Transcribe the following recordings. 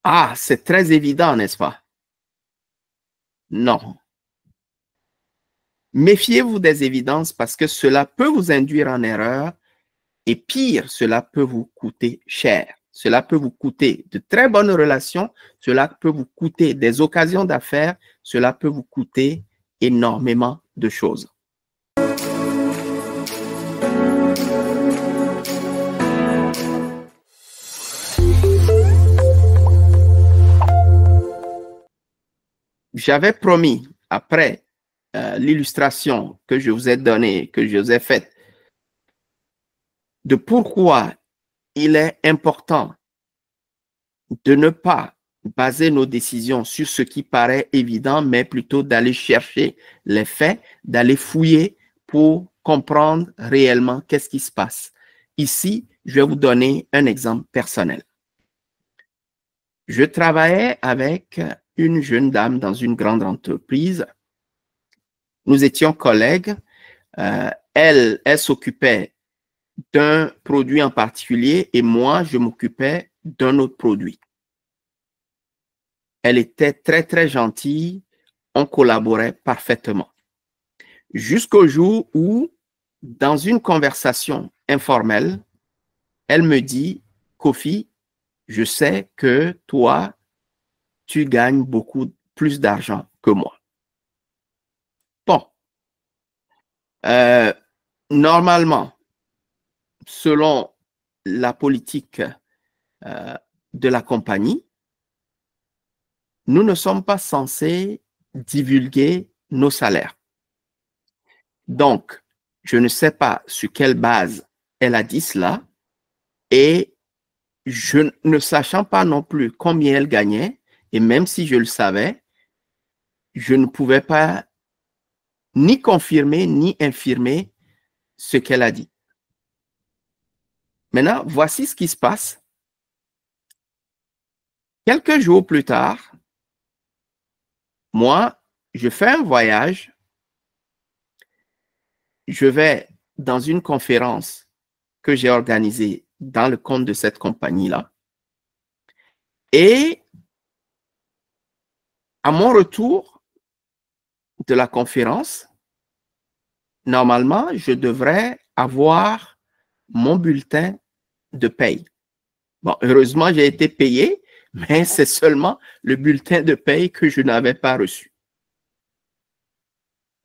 Ah, c'est très évident, n'est-ce pas? Non. Méfiez-vous des évidences parce que cela peut vous induire en erreur et pire, cela peut vous coûter cher. Cela peut vous coûter de très bonnes relations, cela peut vous coûter des occasions d'affaires, cela peut vous coûter énormément de choses. J'avais promis, après l'illustration que je vous ai donnée, que je vous ai faite, de pourquoi il est important de ne pas baser nos décisions sur ce qui paraît évident, mais plutôt d'aller chercher les faits, d'aller fouiller pour comprendre réellement qu'est-ce qui se passe. Ici, je vais vous donner un exemple personnel. Je travaillais avec une jeune dame dans une grande entreprise. Nous étions collègues. Elle s'occupait d'un produit en particulier et moi, je m'occupais d'un autre produit. Elle était très, très gentille. On collaborait parfaitement. Jusqu'au jour où, dans une conversation informelle, elle me dit, Kofi, je sais que toi, tu gagnes beaucoup plus d'argent que moi. Bon, normalement, selon la politique de la compagnie, nous ne sommes pas censés divulguer nos salaires. Donc, je ne sais pas sur quelle base elle a dit cela et je ne sachant pas non plus combien elle gagnait, et même si je le savais, je ne pouvais pas ni confirmer ni infirmer ce qu'elle a dit. Maintenant, voici ce qui se passe. Quelques jours plus tard, moi, je fais un voyage. Je vais dans une conférence que j'ai organisée dans le compte de cette compagnie-là. Et à mon retour de la conférence, normalement, je devrais avoir mon bulletin de paye. Bon, heureusement, j'ai été payé, mais c'est seulement le bulletin de paye que je n'avais pas reçu.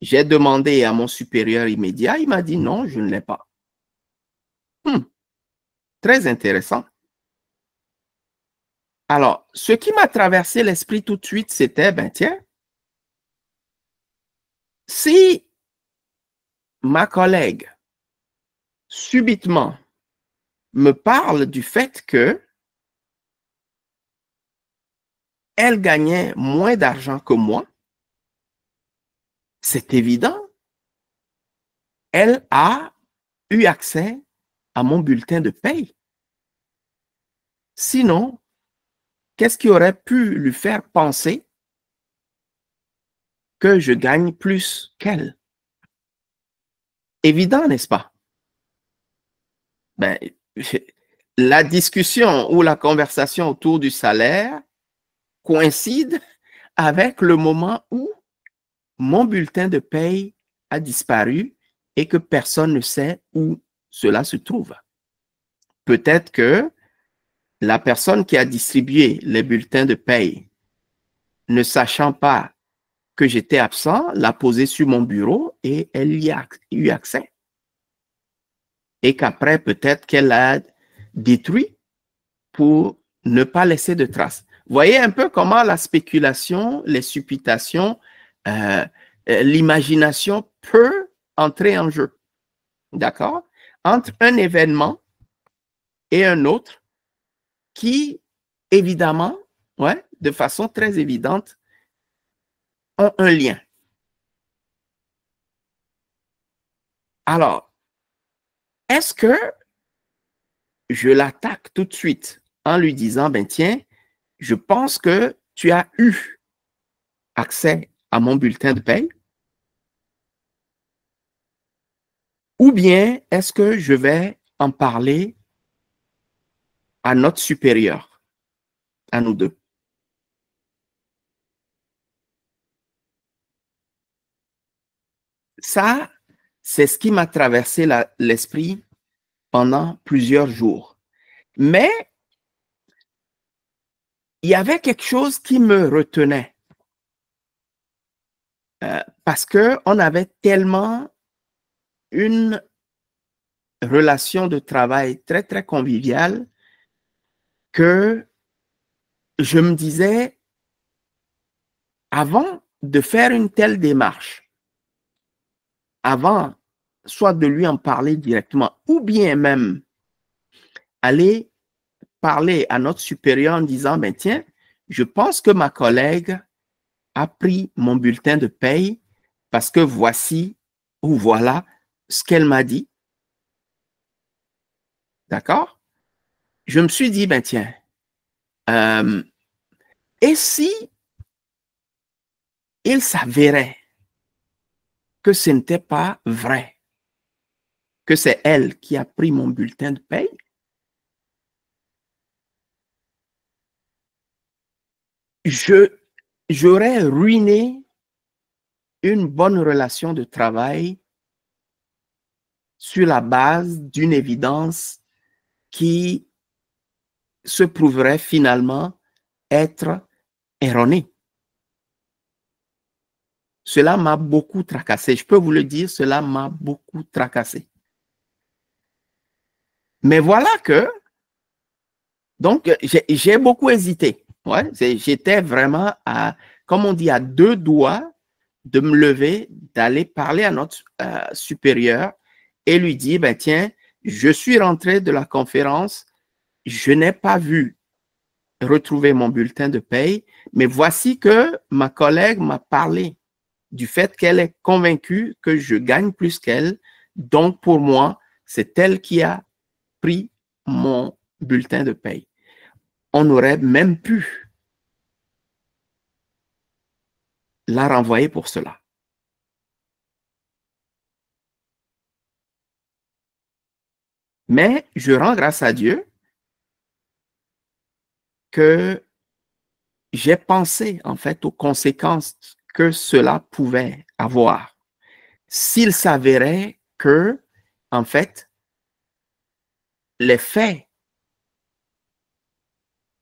J'ai demandé à mon supérieur immédiat, il m'a dit non, je ne l'ai pas. Très intéressant. Alors, ce qui m'a traversé l'esprit tout de suite, c'était, ben tiens, si ma collègue subitement me parle du fait que elle gagnait moins d'argent que moi, c'est évident, elle a eu accès à mon bulletin de paye. Sinon, qu'est-ce qui aurait pu lui faire penser que je gagne plus qu'elle? Évident, n'est-ce pas? Ben, la discussion ou la conversation autour du salaire coïncide avec le moment où mon bulletin de paye a disparu et que personne ne sait où cela se trouve. Peut-être que la personne qui a distribué les bulletins de paye, ne sachant pas que j'étais absent, l'a posé sur mon bureau et elle y a eu accès. Et qu'après, peut-être qu'elle l'a détruit pour ne pas laisser de traces. Voyez un peu comment la spéculation, les supputations, l'imagination peut entrer en jeu. D'accord? Entre un événement et un autre qui, évidemment, ouais, de façon très évidente, ont un lien. Alors, est-ce que je l'attaque tout de suite en lui disant, ben tiens, je pense que tu as eu accès à mon bulletin de paye? Ou bien est-ce que je vais en parler à notre supérieur, à nous deux? Ça, c'est ce qui m'a traversé l'esprit pendant plusieurs jours. Mais il y avait quelque chose qui me retenait. Parce qu'on avait tellement une relation de travail très, très conviviale que je me disais, avant de faire une telle démarche, avant soit de lui en parler directement, ou bien même aller parler à notre supérieur en disant, ben tiens, je pense que ma collègue a pris mon bulletin de paye parce que voici ou voilà ce qu'elle m'a dit. D'accord? Je me suis dit, ben tiens, et si il s'avérait que ce n'était pas vrai, que c'est elle qui a pris mon bulletin de paye, j'aurais ruiné une bonne relation de travail sur la base d'une évidence qui se prouverait finalement être erronée. Cela m'a beaucoup tracassé. Je peux vous le dire, cela m'a beaucoup tracassé. Mais voilà que, donc, j'ai beaucoup hésité. Ouais, j'étais vraiment à, comme on dit, à deux doigts de me lever, d'aller parler à notre supérieur et lui dire, ben tiens, je suis rentré de la conférence, je n'ai pas vu retrouver mon bulletin de paye, mais voici que ma collègue m'a parlé du fait qu'elle est convaincue que je gagne plus qu'elle. Donc, pour moi, c'est elle qui a pris mon bulletin de paye. On aurait même pu la renvoyer pour cela. Mais je rends grâce à Dieu que j'ai pensé en fait aux conséquences que cela pouvait avoir. S'il s'avérait que, en fait, les faits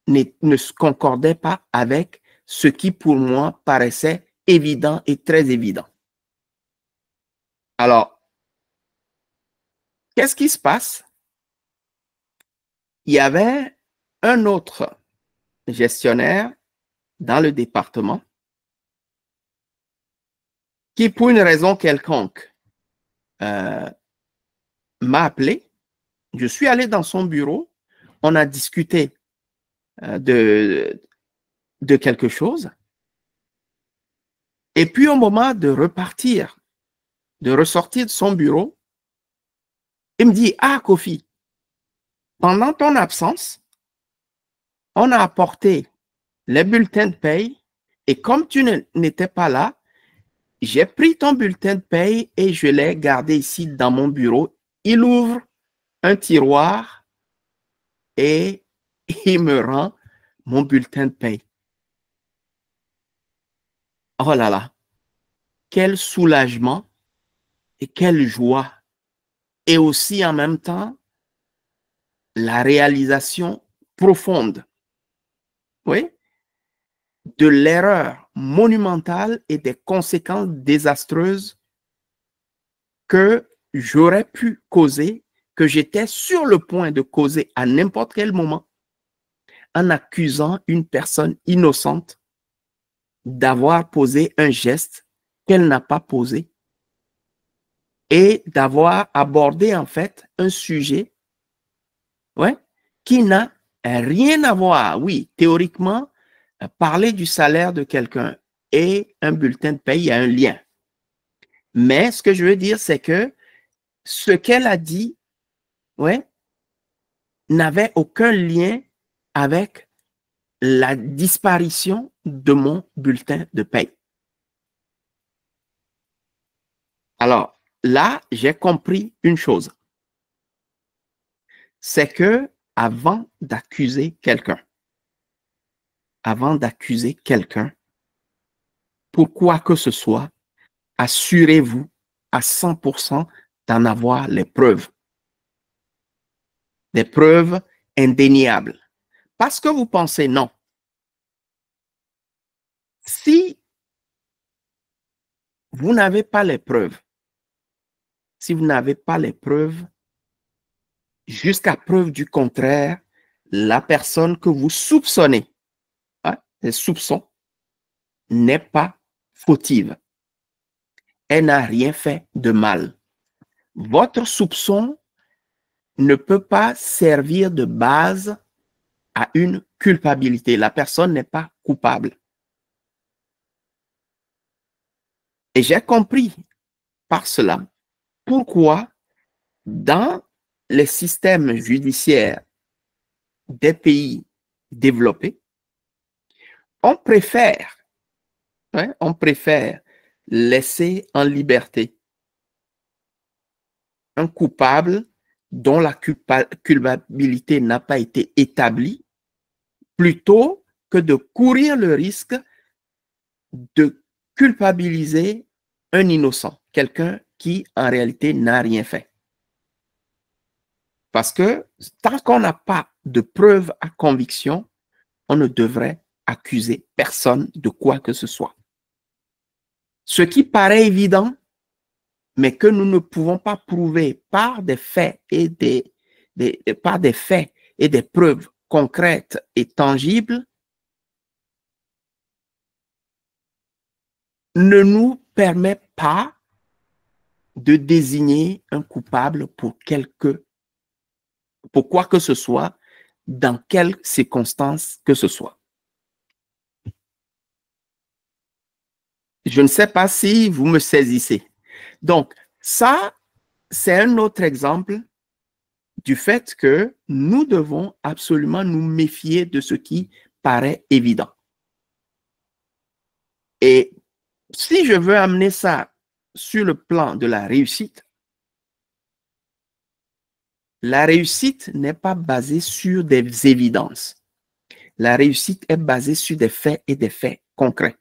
ne se concordaient pas avec ce qui pour moi paraissait évident et très évident. Alors, qu'est-ce qui se passe? Il y avait un autre gestionnaire dans le département qui, pour une raison quelconque, m'a appelé. Je suis allé dans son bureau, on a discuté de quelque chose. Et puis au moment de repartir, de ressortir de son bureau, il me dit, ah Kofi, pendant ton absence, on a apporté les bulletins de paye et comme tu n'étais pas là, j'ai pris ton bulletin de paye et je l'ai gardé ici dans mon bureau. Il ouvre un tiroir et il me rend mon bulletin de paye. Oh là là, quel soulagement et quelle joie. Et aussi en même temps, la réalisation profonde, oui, de l'erreur monumentale et des conséquences désastreuses que j'aurais pu causer, que j'étais sur le point de causer à n'importe quel moment en accusant une personne innocente d'avoir posé un geste qu'elle n'a pas posé et d'avoir abordé en fait un sujet, ouais, qui n'a rien à voir. Oui, théoriquement, parler du salaire de quelqu'un et un bulletin de paie, il y a un lien. Mais ce que je veux dire, c'est que ce qu'elle a dit, ouais, n'avait aucun lien avec la disparition de mon bulletin de paie. Alors là, j'ai compris une chose. C'est que avant d'accuser quelqu'un, pour quoi que ce soit, assurez-vous à 100% d'en avoir les preuves. Des preuves indéniables. Parce que vous pensez non. Si vous n'avez pas les preuves, jusqu'à preuve du contraire, la personne que vous soupçonnez, les soupçons, n'est pas fautive. Elle n'a rien fait de mal. Votre soupçon ne peut pas servir de base à une culpabilité. La personne n'est pas coupable. Et j'ai compris par cela pourquoi dans les systèmes judiciaires des pays développés, on préfère laisser en liberté un coupable dont la culpabilité n'a pas été établie, plutôt que de courir le risque de culpabiliser un innocent, quelqu'un qui en réalité n'a rien fait. Parce que tant qu'on n'a pas de preuves à conviction, on ne devrait accuser personne de quoi que ce soit. Ce qui paraît évident, mais que nous ne pouvons pas prouver par des faits et des preuves concrètes et tangibles, ne nous permet pas de désigner un coupable pour quoi que ce soit, dans quelles circonstances que ce soit. Je ne sais pas si vous me saisissez. Donc, ça, c'est un autre exemple du fait que nous devons absolument nous méfier de ce qui paraît évident. Et si je veux amener ça sur le plan de la réussite n'est pas basée sur des évidences. La réussite est basée sur des faits et des faits concrets.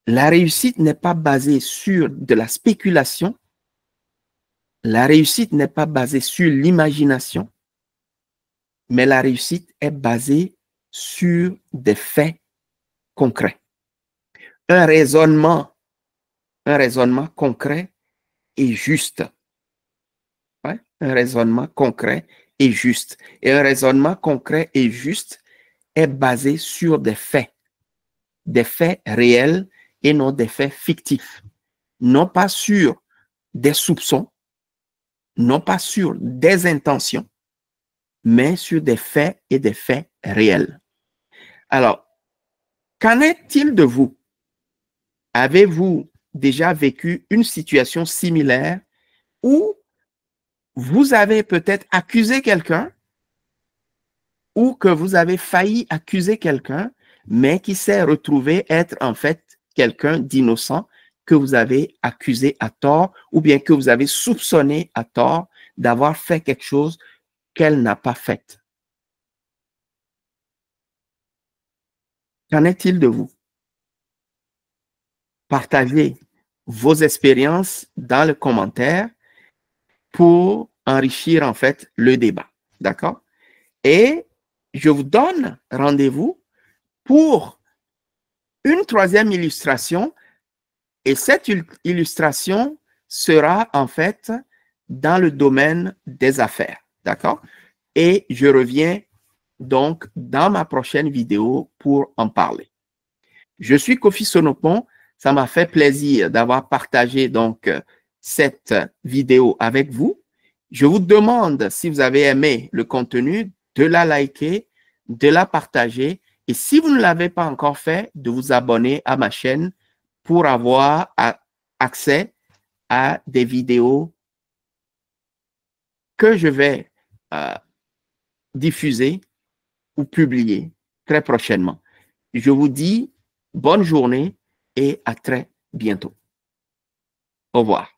La réussite n'est pas basée sur de la spéculation. La réussite n'est pas basée sur l'imagination, mais la réussite est basée sur des faits concrets. Un raisonnement concret et juste. Ouais? Un raisonnement concret et juste. Et un raisonnement concret et juste est basé sur des faits réels et non des faits fictifs. Non pas sur des soupçons, non pas sur des intentions, mais sur des faits et des faits réels. Alors, qu'en est-il de vous? Avez-vous déjà vécu une situation similaire où vous avez peut-être accusé quelqu'un ou que vous avez failli accuser quelqu'un, mais qui s'est retrouvé être en fait quelqu'un d'innocent que vous avez accusé à tort ou bien que vous avez soupçonné à tort d'avoir fait quelque chose qu'elle n'a pas fait? Qu'en est-il de vous? Partagez vos expériences dans le commentaire pour enrichir en fait le débat. D'accord? Et je vous donne rendez-vous pour une troisième illustration. Et cette illustration sera en fait dans le domaine des affaires. D'accord? Et je reviens donc dans ma prochaine vidéo pour en parler. Je suis Kofi Sonopon. Ça m'a fait plaisir d'avoir partagé donc cette vidéo avec vous. Je vous demande, si vous avez aimé le contenu, de la liker, de la partager. Et si vous ne l'avez pas encore fait, de vous abonner à ma chaîne pour avoir accès à des vidéos que je vais diffuser ou publier très prochainement. Je vous dis bonne journée et à très bientôt. Au revoir.